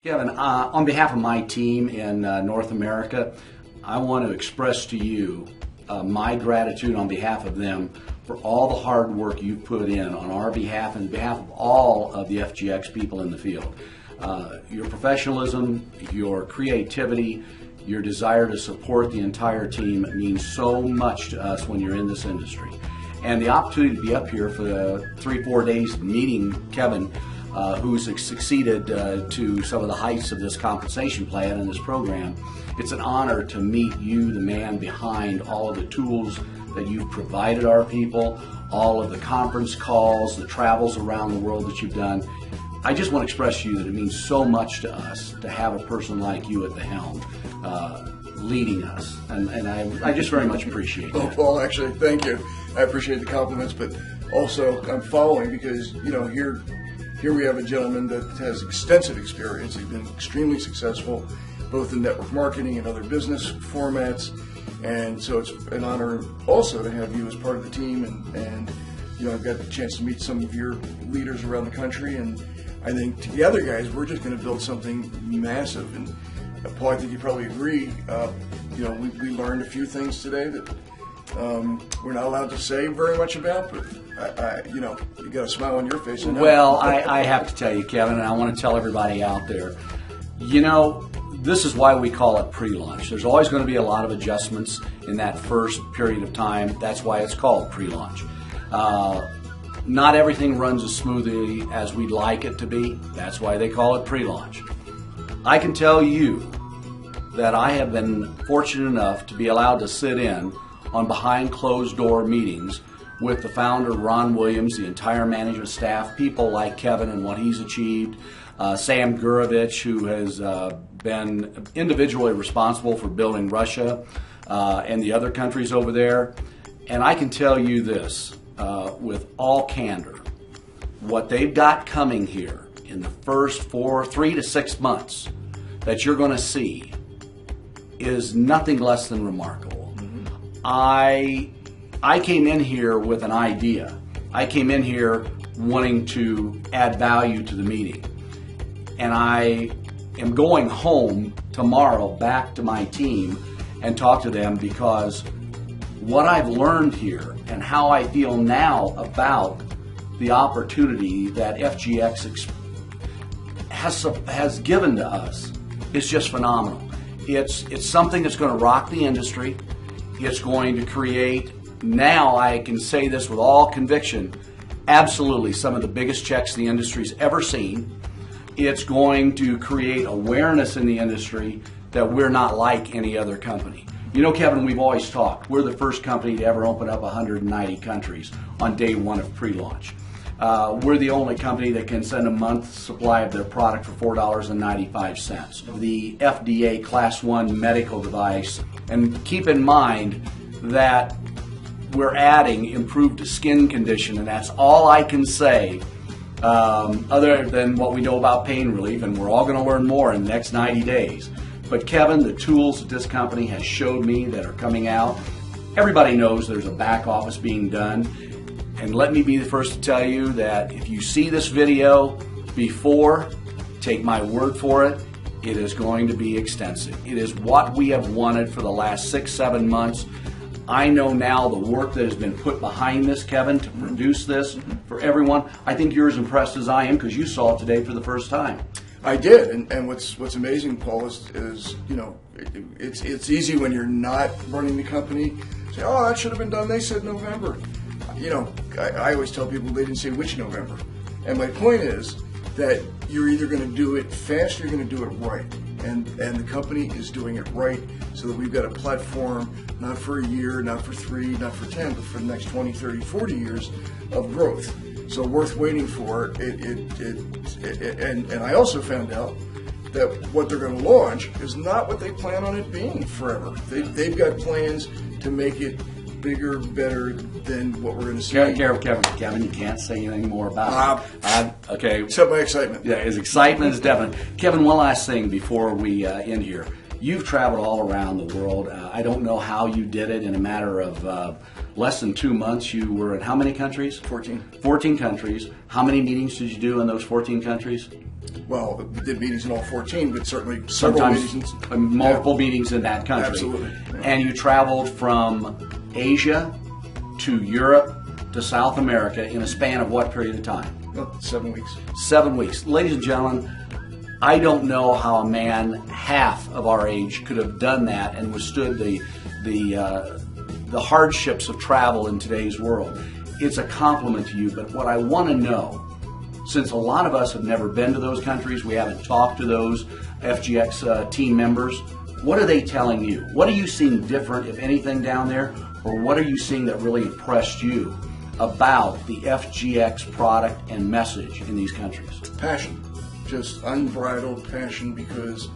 Kevin, on behalf of my team in North America, I want to express to you my gratitude on behalf of them for all the hard work you've put in on our behalf and behalf of all of the FGX people in the field. Your professionalism, your creativity, your desire to support the entire team means so much to us when you're in this industry. And the opportunity to be up here for the 3-4 days meeting Kevin, who's succeeded to some of the heights of this compensation plan and this program. It's an honor to meet you, the man behind all of the tools that you've provided our people, all of the conference calls, the travels around the world that you've done. I just want to express to you that it means so much to us to have a person like you at the helm leading us, and I just very much appreciate that. Oh, Paul, actually, thank you. I appreciate the compliments, but also I'm following because, you know, here we have a gentleman that has extensive experience. He's been extremely successful both in network marketing and other business formats, and so it's an honor also to have you as part of the team, and you know, I've got the chance to meet some of your leaders around the country, and I think together, guys, we're just going to build something massive. And Paul, I think you probably agree, you know, we learned a few things today that we're not allowed to say very much about, but you know, you got a smile on your face. Well, I have to tell you, Kevin, and I want to tell everybody out there, you know, this is why we call it pre-launch. There's always going to be a lot of adjustments in that first period of time. That's why it's called pre-launch. Not everything runs as smoothly as we'd like it to be. That's why they call it pre-launch. I can tell you that I have been fortunate enough to be allowed to sit in on behind closed door meetings with the founder, Ron Williams, the entire management staff, people like Kevin and what he's achieved, Sam Gurovich, who has been individually responsible for building Russia and the other countries over there. And I can tell you this with all candor, what they've got coming here in the first 3 to 6 months that you're going to see is nothing less than remarkable. I came in here with an idea. I came in here wanting to add value to the meeting. And I am going home tomorrow back to my team and talk to them, because what I've learned here and how I feel now about the opportunity that FGX has given to us is just phenomenal. It's something that's going to rock the industry. It's going to create, now I can say this with all conviction, absolutely some of the biggest checks the industry's ever seen. It's going to create awareness in the industry that we're not like any other company. You know, Kevin, we've always talked, we're the first company to ever open up 190 countries on day one of pre-launch. We're the only company that can send a month's supply of their product for $4.95. The FDA Class 1 medical device. And keep in mind that we're adding improved skin condition, and that's all I can say other than what we know about pain relief, and we're all going to learn more in the next 90 days. But Kevin, the tools that this company has showed me that are coming out, everybody knows there's a back office being done. And let me be the first to tell you that if you see this video before, take my word for it, it is going to be extensive. It is what we have wanted for the last 6-7 months. I know now the work that has been put behind this, Kevin, to produce this for everyone. I think you're as impressed as I am because you saw it today for the first time. I did, and what's amazing, Paul, is you know, it's easy when you're not running the company. Say, oh, that should have been done. They said November. You know, I always tell people they didn't say which November. And my point is that you're either going to do it fast or you're going to do it right. And the company is doing it right, so that we've got a platform not for a year, not for 3, not for 10, but for the next 20, 30, 40 years of growth. So worth waiting for. And I also found out that what they're going to launch is not what they plan on it being forever. They've got plans to make it bigger, better than what we're going to see. Kevin, you can't say anything more about it. Okay. Except my excitement. Yeah, his excitement is definite. Kevin, one last thing before we end here. You've traveled all around the world. I don't know how you did it in a matter of less than 2 months. You were in how many countries? 14. 14 countries. How many meetings did you do in those 14 countries? Well, we did meetings in all 14, but certainly several meetings. Multiple meetings in that country. Absolutely. Yeah. And you traveled from Asia to Europe to South America in a span of what period of time? Well, 7 weeks. 7 weeks. Ladies and gentlemen, I don't know how a man half of our age could have done that and withstood the hardships of travel in today's world. It's a compliment to you, but what I want to know, since a lot of us have never been to those countries, we haven't talked to those FGX team members, what are they telling you? What are you seeing different, if anything, down there? Or what are you seeing that really impressed you about the FGX product and message in these countries? Passion. Just unbridled passion, because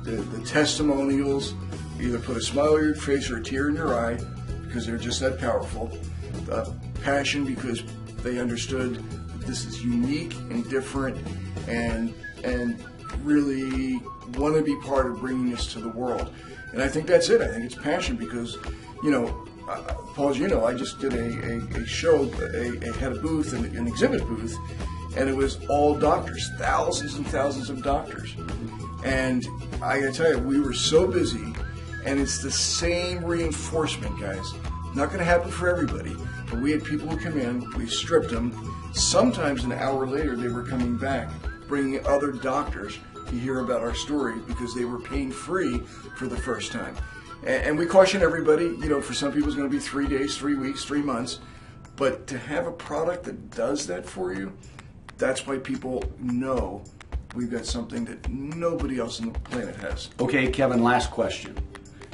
the testimonials either put a smile on your face or a tear in your eye, because they're just that powerful. Passion because they understood that this is unique and different, and really want to be part of bringing this to the world. And I think that's it. I think it's passion because, Paul, as you know, I just did a show, had a booth, an exhibit booth, and it was all doctors, thousands and thousands of doctors. And I gotta tell you, we were so busy, and it's the same reinforcement, guys. Not gonna happen for everybody, but we had people who come in, we stripped them. Sometimes an hour later, they were coming back, bringing other doctors to hear about our story because they were pain-free for the first time. And we caution everybody, for some people it's gonna be 3 days, 3 weeks, 3 months, but to have a product that does that for you, that's why people know we've got something that nobody else on the planet has. Okay, Kevin, last question.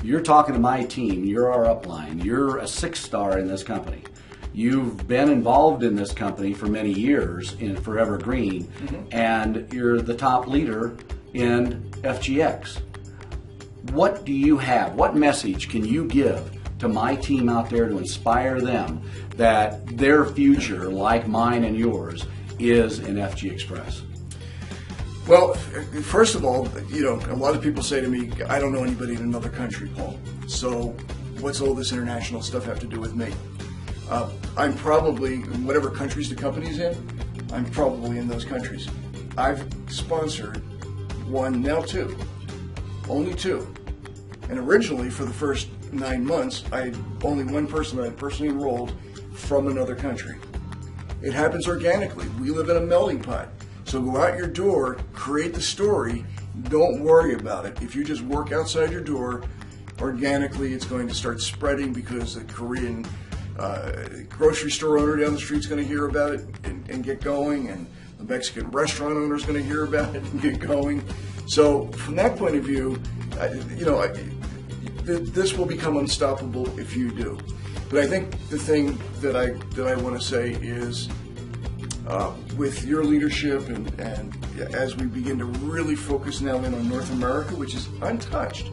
You're talking to my team, you're our upline, you're a 6-star in this company. You've been involved in this company for many years in Forever Green, and you're the top leader in FGX. What do you have? What message can you give to my team out there to inspire them that their future, like mine and yours, is in FG Express? Well, first of all, a lot of people say to me, I don't know anybody in another country, Paul. So what's all this international stuff have to do with me? I'm probably, in whatever countries the company's in, I'm probably in those countries. I've sponsored 1, now 2, only 2. And originally, for the first 9 months, I had only 1 person that I personally enrolled from another country. It happens organically. We live in a melting pot. So go out your door, create the story, don't worry about it. If you just work outside your door, organically it's going to start spreading because the Korean grocery store owner down the street is going to hear about it and get going, and the Mexican restaurant owner is going to hear about it and get going. So from that point of view, this will become unstoppable if you do. But I think the thing that I want to say is, with your leadership and as we begin to really focus now in on North America, which is untouched,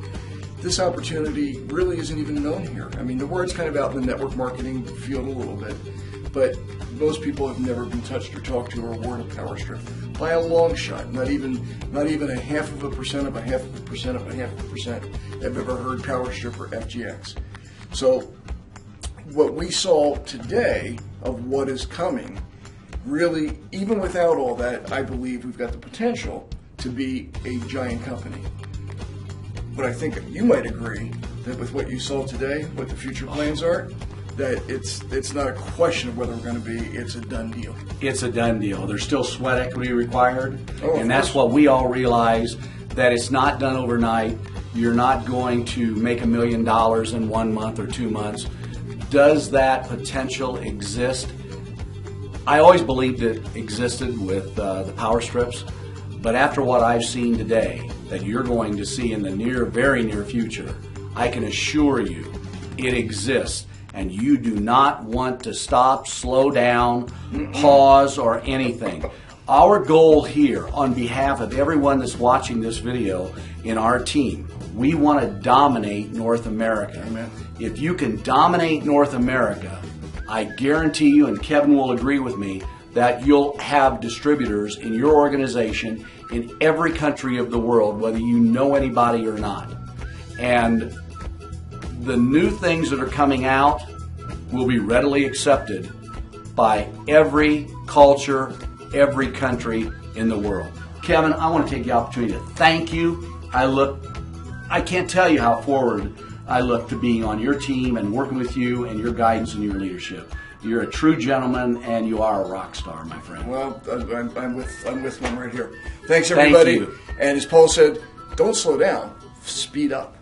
this opportunity really isn't even known here. I mean, the word's kind of out in the network marketing field a little bit, but most people have never been touched or talked to or awarded a power strip by a long shot. Not even a half of a percent of a half of a percent of a half of a percent have ever heard power strip or FGX. So what we saw today of what is coming, really, even without all that, I believe we've got the potential to be a giant company. But I think you might agree that with what you saw today, what the future plans are, that it's not a question of whether we're going to be, it's a done deal. It's a done deal. There's still sweat equity required, and that's what we all realize, that it's not done overnight. You're not going to make $1 million in 1 month or 2 months. Does that potential exist? I always believed it existed with the power strips, but after what I've seen today, that you're going to see in the very near future, I can assure you it exists, and you do not want to stop, slow down, pause, or anything. Our goal here, on behalf of everyone that's watching this video in our team, we want to dominate North America. Amen. If you can dominate North America, I guarantee you, and Kevin will agree with me, that you'll have distributors in your organization in every country of the world, whether you know anybody or not. And the new things that are coming out will be readily accepted by every culture, every country in the world. Kevin, I want to take the opportunity to thank you. I can't tell you how forward I look to being on your team and working with you and your guidance and your leadership. You're a true gentleman, and you are a rock star, my friend. Well, I'm with him right here. Thanks, everybody. Thank you. And as Paul said, don't slow down, speed up.